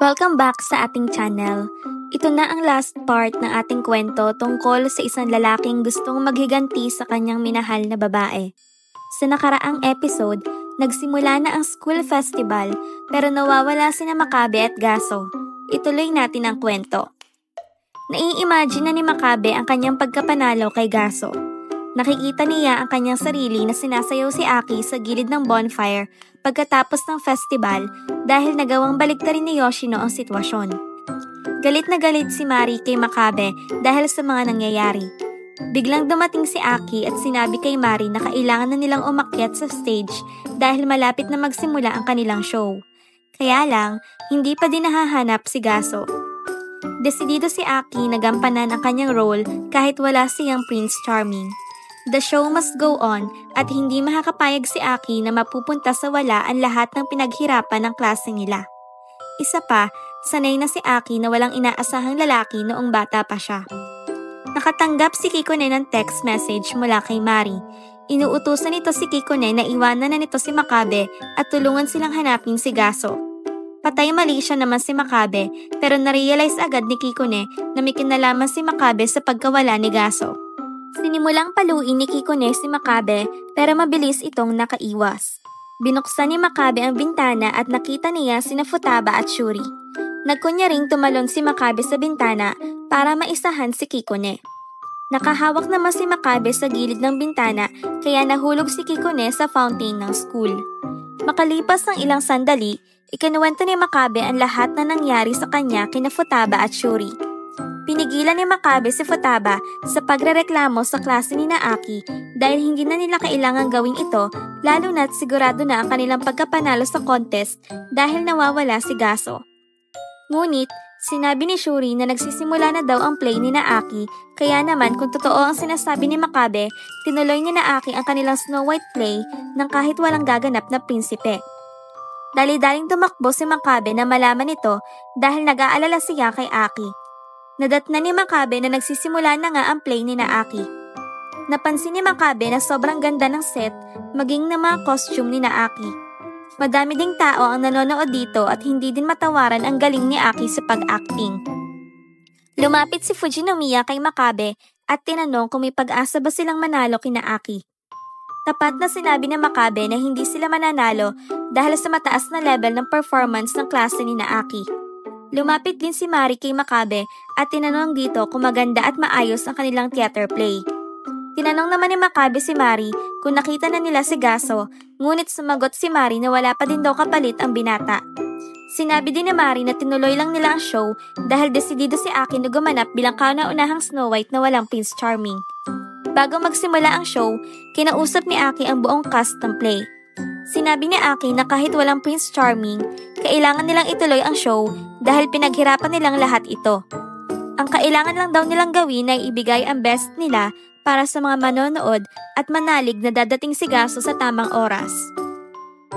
Welcome back sa ating channel. Ito na ang last part ng ating kwento tungkol sa isang lalaking gustong maghiganti sa kanyang minahal na babae. Sa nakaraang episode, nagsimula na ang school festival pero nawawala sina Makabe at Gaso. Ituloy natin ang kwento. Nai-imagine na ni Makabe ang kanyang pagkapanalo kay Gaso. Nakikita niya ang kanyang sarili na sinasayaw si Aki sa gilid ng bonfire pagkatapos ng festival dahil nagawang baliktarin ni Yoshino ang sitwasyon. Galit na galit si Mari kay Makabe dahil sa mga nangyayari. Biglang dumating si Aki at sinabi kay Mari na kailangan na nilang umakyat sa stage dahil malapit na magsimula ang kanilang show. Kaya lang, hindi pa din nahahanap si Gaso. Desidido si Aki na gampanan ang kanyang role kahit wala siyang Prince Charming. The show must go on at hindi makakapayag si Aki na mapupunta sa wala ang lahat ng pinaghirapan ng klase nila. Isa pa, sanay na si Aki na walang inaasahang lalaki noong bata pa siya. Nakatanggap si Kikone ng text message mula kay Mari. Inuutusan nito si Kikone na iwanan na nito si Makabe at tulungan silang hanapin si Gaso. Patay mali siya naman si Makabe pero narealize agad ni Kikone na may kinalaman si Makabe sa pagkawala ni Gaso. Sinimulang paluin ni Kikone si Makabe pero mabilis itong nakaiwas. Binuksan ni Makabe ang bintana at nakita niya sina Futaba at Shuri. Nagkunyaring tumalon si Makabe sa bintana para maisahan si Kikone. Nakahawak naman si Makabe sa gilid ng bintana kaya nahulog si Kikone sa fountain ng school. Makalipas ng ilang sandali, ikinuwento ni Makabe ang lahat na nangyari sa kanya kina Futaba at Shuri. Pinigilan ni Makabe si Futaba sa pagrereklamo sa klase ni Aki dahil hindi na nila kailangang gawin ito lalo na't sigurado na ang kanilang pagkapanalo sa contest dahil nawawala si Gaso. Ngunit, sinabi ni Shuri na nagsisimula na daw ang play ni Aki kaya naman kung totoo ang sinasabi ni Makabe, tinuloy ni Aki ang kanilang Snow White play nang kahit walang gaganap na prinsipe. Dali-daling tumakbo si Makabe na malaman ito dahil nag-aalala siya kay Aki. Nadatna ni Makabe na nagsisimula na nga ang play ni Aki. Napansin ni Makabe na sobrang ganda ng set, maging ng mga costume ni Aki. Madami ding tao ang nanonood dito at hindi din matawaran ang galing ni Aki sa pag-acting. Lumapit si Fujinomiya kay Makabe at tinanong kung may pag-asa ba silang manalo kina Aki. Tapat na sinabi ni Makabe na hindi sila mananalo dahil sa mataas na level ng performance ng klase ni Aki. Lumapit din si Mari kay Makabe at tinanong dito kung maganda at maayos ang kanilang theater play. Tinanong naman ni Makabe si Mari kung nakita na nila si Gaso, ngunit sumagot si Mari na wala pa din daw kapalit ang binata. Sinabi din ni Mari na tinuloy lang nila ang show dahil desidido si Aki na gumanap bilang kauna-unahang Snow White na walang Prince Charming. Bago magsimula ang show, kinausap ni Aki ang buong cast ng play. Sinabi ni Aki na kahit walang Prince Charming, kailangan nilang ituloy ang show dahil pinaghirapan nilang lahat ito. Ang kailangan lang daw nilang gawin ay ibigay ang best nila para sa mga manonood at manalig na dadating si Gaso sa tamang oras.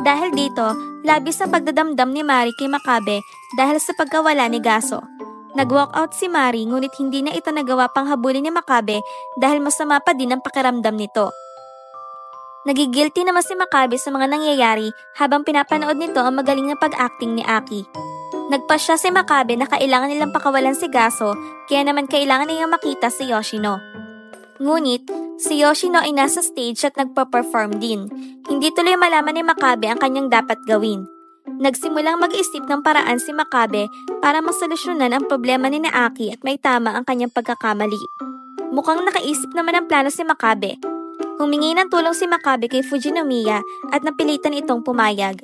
Dahil dito, labis ang pagdadamdam ni Mari kay Makabe dahil sa pagkawala ni Gaso. Nag-walkout si Mari ngunit hindi na ito nagawa pang habulin ni Makabe dahil masama pa din ang pakiramdam nito. Nagigilty naman si Makabe sa mga nangyayari habang pinapanood nito ang magaling na pag-acting ni Aki. Nagpasya si Makabe na kailangan nilang pakawalan si Gaso kaya naman kailangan niyang makita si Yoshino. Ngunit, si Yoshino ay nasa stage at nagpa-perform din. Hindi tuloy malaman ni Makabe ang kanyang dapat gawin. Nagsimulang mag-isip ng paraan si Makabe para masolusyonan ang problema ni Aki at may tama ang kanyang pagkakamali. Mukhang nakaisip naman ang plano si Makabe. Humingi ng tulong si Makabe kay Fujinomiya at napilitan itong pumayag.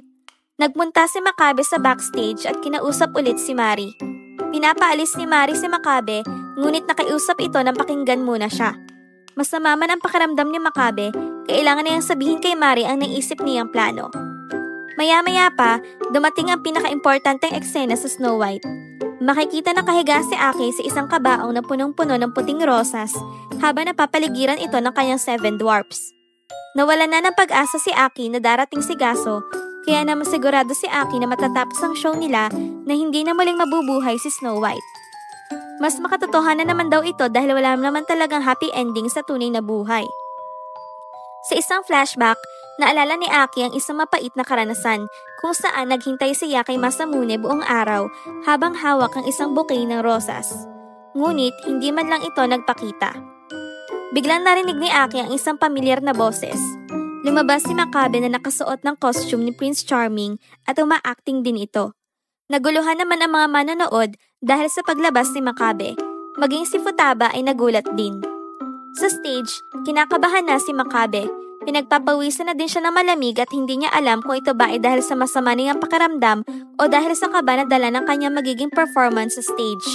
Nagpunta si Makabe sa backstage at kinausap ulit si Mari. Pinapaalis ni Mari si Makabe, ngunit nakiusap ito nang pakinggan muna siya. Masama man ang pakiramdam ni Makabe, kailangan niyang sabihin kay Mari ang naisip niyang plano. Maya-maya pa, dumating ang pinaka-importanteng eksena sa Snow White. Makikita na kahiga si Aki sa isang kabaong na punong-puno ng puting rosas habang napapaligiran ito ng kanyang 7 dwarfs. Nawala na ng pag-asa si Aki na darating si Gaso, kaya naman sigurado si Aki na matatapos ang show nila na hindi na muling mabubuhay si Snow White. Mas makatotohanan naman daw ito dahil wala naman talagang happy ending sa tunay na buhay. Sa isang flashback, Naalala ni Aki ang isang mapait na karanasan kung saan naghintay siya kay Masamune buong araw habang hawak ang isang bouquet ng rosas. Ngunit hindi man lang ito nagpakita. Biglang narinig ni Aki ang isang pamilyar na boses. Lumabas si Makabe na nakasuot ng costume ni Prince Charming at uma-acting din ito. Naguluhan naman ang mga manonood dahil sa paglabas ni Makabe. Maging si Futaba ay nagulat din. Sa stage, kinakabahan na si Makabe. Pinagpapawisan na din siya ng malamig at hindi niya alam kung ito ba ay dahil sa masama niyang pakiramdam o dahil sa kaba na dala ng kanyang magiging performance sa stage.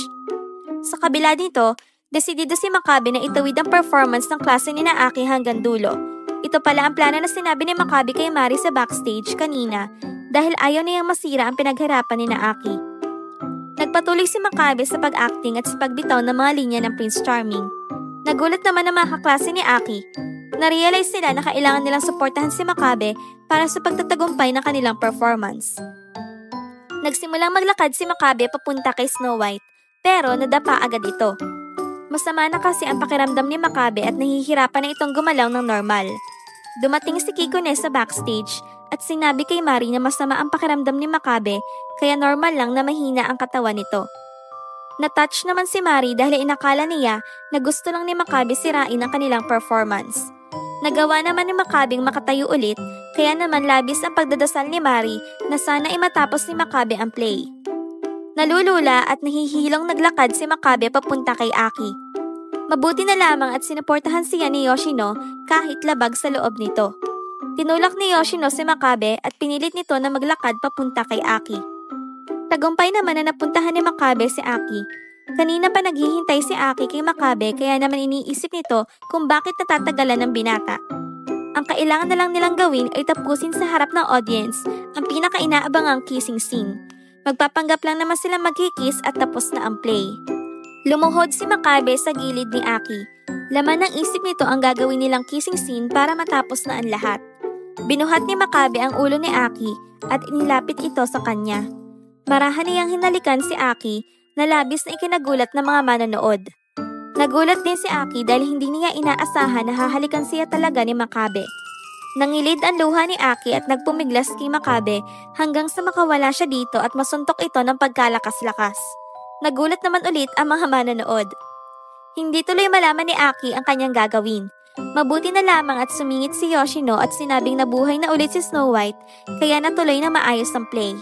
Sa kabila nito, desidido si Makabe na itawid ang performance ng klase ni Naaki hanggang dulo. Ito pala ang plano na sinabi ni Makabe kay Mari sa backstage kanina dahil ayaw niyang masira ang pinaghirapan ni Naaki. Nagpatuloy si Makabe sa pag-acting at sa pagbitaw ng mga linya ng Prince Charming. Nagulat naman ang mga kaklase ni Aki. Na-realize nila na kailangan nilang suportahan si Makabe para sa pagtatagumpay ng kanilang performance. Nagsimulang maglakad si Makabe papunta kay Snow White, pero nadapa agad ito. Masama na kasi ang pakiramdam ni Makabe at nahihirapan na itong gumalaw ng normal. Dumating si Kikune sa backstage at sinabi kay Mari na masama ang pakiramdam ni Makabe kaya normal lang na mahina ang katawan nito. Natouch naman si Mari dahil inakala niya na gusto lang ni Makabe sirain ang kanilang performance. Nagawa naman ni Makabeng makatayo ulit, kaya naman labis ang pagdadasal ni Mari na sana ay matapos ni Makabe ang play. Nalulula at nahihilong naglakad si Makabe papunta kay Aki. Mabuti na lamang at sinuportahan siya ni Yoshino kahit labag sa loob nito. Tinulak ni Yoshino si Makabe at pinilit nito na maglakad papunta kay Aki. Tagumpay naman na napuntahan ni Makabe si Aki. Kanina pa naghihintay si Aki kay Makabe kaya naman iniisip nito kung bakit natatagalan ng binata. Ang kailangan na lang nilang gawin ay tapusin sa harap ng audience ang pinaka-inaabangang kissing scene. Magpapanggap lang naman sila magkikis at tapos na ang play. Lumuhod si Makabe sa gilid ni Aki. Laman ng isip nito ang gagawin nilang kissing scene para matapos na ang lahat. Binuhat ni Makabe ang ulo ni Aki at inilapit ito sa kanya. Marahan niyang hinalikan si Aki na labis na ikinagulat ng mga manonood. Nagulat din si Aki dahil hindi niya inaasahan na hahalikan siya talaga ni Makabe. Nangilid ang luha ni Aki at nagpumiglas kay Makabe hanggang sa makawala siya dito at masuntok ito ng pagkalakas-lakas. Nagulat naman ulit ang mga manonood. Hindi tuloy malaman ni Aki ang kanyang gagawin. Mabuti na lamang at sumingit si Yoshino at sinabing nabuhay na ulit si Snow White kaya natuloy na maayos ang play.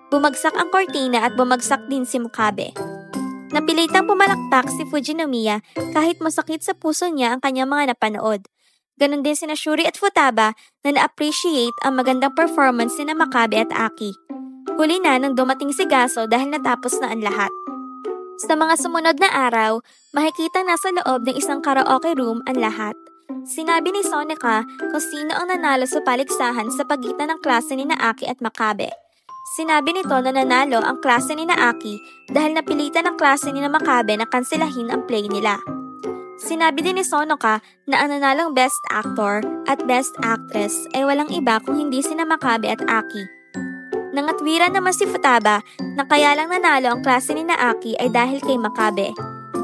Bumagsak ang kortina at bumagsak din si Makabe. Napilitang pumalakpak si Fujinomiya kahit masakit sa puso niya ang kanyang mga napanood. Ganon din sina Shuri at Futaba na na-appreciate ang magandang performance ni Makabe at Aki. Huli na nang dumating si Gaso dahil natapos na ang lahat. Sa mga sumunod na araw, makikita na sa loob ng isang karaoke room ang lahat. Sinabi ni Sonika kung sino ang nanalo sa paligsahan sa pagitan ng klase ni Aki at Makabe. Sinabi nito na nanalo ang klase ni Aki dahil napilitan ang klase ni Makabe na kanselahin ang play nila. Sinabi din ni Sonoka na ang nanalong Best Actor at Best Actress ay walang iba kung hindi sina Makabe at Aki. Nangatwiran naman si Futaba na kaya lang nanalo ang klase ni Aki ay dahil kay Makabe.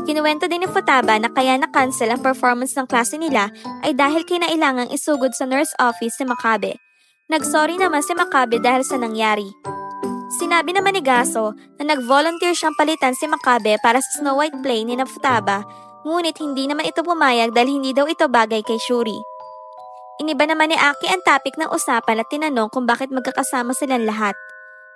Kinuwento din ni Futaba na kaya na-cancel ang performance ng klase nila ay dahil kinailangang isugod sa nurse office si Makabe. Nagsorry naman si Makabe dahil sa nangyari. Sinabi naman ni Gaso na nag-volunteer siyang palitan si Makabe para sa Snow White play ni Futaba, ngunit hindi naman ito pumayag dahil hindi daw ito bagay kay Shuri. Iniba naman ni Aki ang topic ng usapan at tinanong kung bakit magkakasama silang lahat.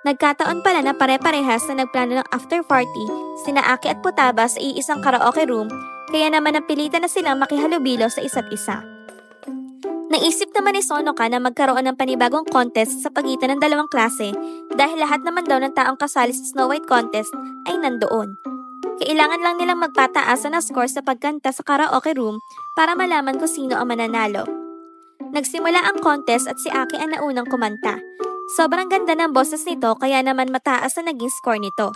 Nagkataon pala na pare-parehas na nagplano ng after party sina Aki at Futaba sa iisang karaoke room, kaya naman napilitan na silang makihalubilo sa isa't isa. Naisip naman ni Sonoka na magkaroon ng panibagong contest sa pagitan ng dalawang klase dahil lahat naman daw ng taong kasali sa Snow White contest ay nandoon. Kailangan lang nilang magpataasan ng score sa pagkanta sa karaoke room para malaman kung sino ang mananalo. Nagsimula ang contest at si Aki ang naunang kumanta. Sobrang ganda ng boses nito kaya naman mataas na naging score nito.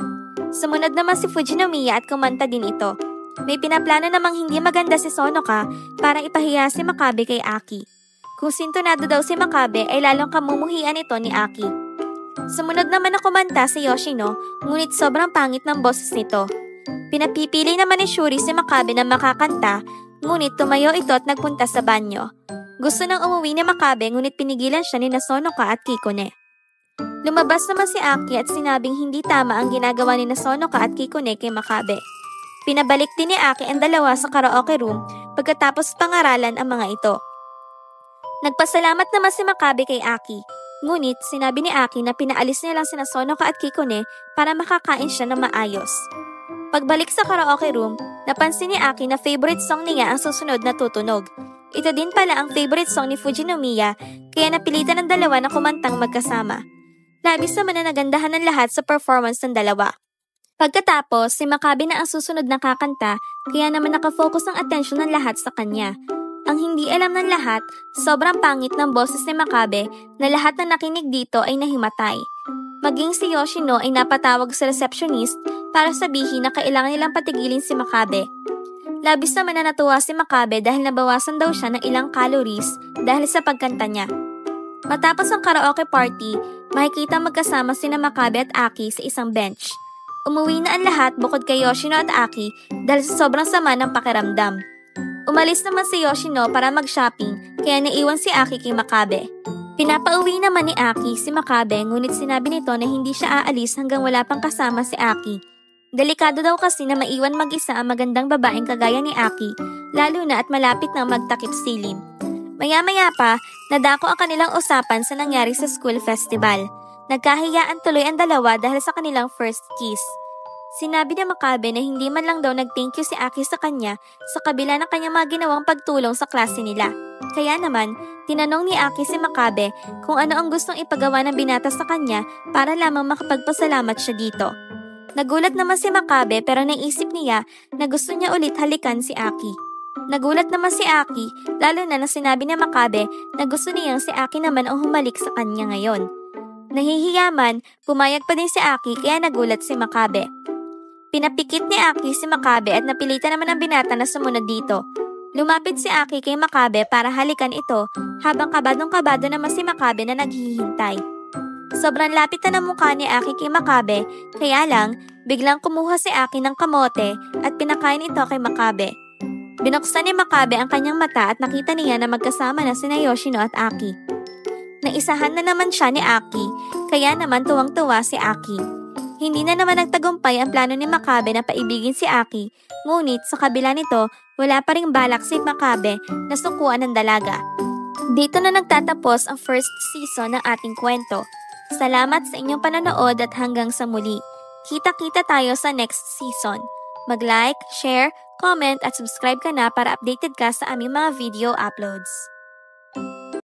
Sumunod naman si Fujinomiya at kumanta din ito. May pinaplano namang hindi maganda si Sonoka para ipahiya si Makabe kay Aki. Kung sintonado daw si Makabe ay lalong kamumuhian ito ni Aki. Sumunod naman na kumanta si Yoshino, ngunit sobrang pangit ng boses nito. Pinapipili naman ni Shuri si Makabe na makakanta, Ngunit tumayo ito at nagpunta sa banyo. Gusto nang umuwi ni Makabe ngunit pinigilan siya ni Sonoka at Kikone. Lumabas naman si Aki at sinabing hindi tama ang ginagawa ni Sonoka at Kikone kay Makabe. Pinabalik din ni Aki ang dalawa sa karaoke room pagkatapos pangaralan ang mga ito. Nagpasalamat naman si Makabe kay Aki, ngunit sinabi ni Aki na pinaalis niya lang sina Sonoka at Kikone para makakain siya ng maayos. Pagbalik sa karaoke room, napansin ni Aki na favorite song niya ang susunod na tutunog. Ito din pala ang favorite song ni Fujinomiya, kaya napilitan ng dalawa na kumantang magkasama. Labis naman na nagandahan ng lahat sa performance ng dalawa. Pagkatapos, si Makabe na ang susunod na kakanta, kaya naman nakafocus ang atensyon ng lahat sa kanya. Ang hindi alam ng lahat, sobrang pangit ng boses ni Makabe na lahat na nakinig dito ay nahimatay. Maging si Yoshino ay napatawag sa receptionist para sabihin na kailangan nilang patigilin si Makabe. Labis naman na natuwa si Makabe dahil nabawasan daw siya ng ilang calories dahil sa pagkanta niya. Matapos ang karaoke party, makikita magkasama sina Makabe at Aki sa isang bench. Umuwi na ang lahat bukod kay Yoshino at Aki dahil sa sobrang sama ng pakiramdam. Umalis naman si Yoshino para mag-shopping kaya naiwan si Aki kay Makabe. Pinapauwi naman ni Aki si Makabe ngunit sinabi nito na hindi siya aalis hanggang wala pang kasama si Aki. Delikado daw kasi na maiwan mag-isa ang magandang babaeng kagaya ni Aki, lalo na at malapit nang magtakip silim. Maya-maya pa, nadako ang kanilang usapan sa nangyari sa school festival. Nagkahiyaan tuloy ang dalawa dahil sa kanilang first kiss. Sinabi ni Makabe na hindi man lang daw nag-thank you si Aki sa kanya sa kabila ng kanyang mga ginawang pagtulong sa klase nila. Kaya naman, tinanong ni Aki si Makabe kung ano ang gustong ipagawa ng binata sa kanya para lamang makapagpasalamat siya dito. Nagulat naman si Makabe pero naisip niya na gusto niya ulit halikan si Aki. Nagulat naman si Aki lalo na sinabi ni Makabe na gusto niyang si Aki naman ang humalik sa kanya ngayon. Nahihiyaman, pumayag pa din si Aki kaya nagulat si Makabe. Pinapikit ni Aki si Makabe at napilitan naman ang binata na sumunod dito. Lumapit si Aki kay Makabe para halikan ito habang kabadong-kabado naman si Makabe na naghihintay. Sobrang lapit na ng mukha ni Aki kay Makabe, kaya lang biglang kumuha si Aki ng kamote at pinakain ito kay Makabe. Binuksan ni Makabe ang kanyang mata at nakita niya na magkasama na sina Yoshino at Aki. Naisahan na naman siya ni Aki, kaya naman tuwang-tuwa si Aki. Hindi na naman nagtagumpay ang plano ni Makabe na paibigin si Aki, ngunit sa kabila nito, wala pa ring balak si Makabe na sukuan ng dalaga. Dito na nagtatapos ang first season ng ating kwento. Salamat sa inyong panonood at hanggang sa muli. Kita-kita tayo sa next season. Mag-like, share, comment at subscribe ka na para updated ka sa aming mga video uploads.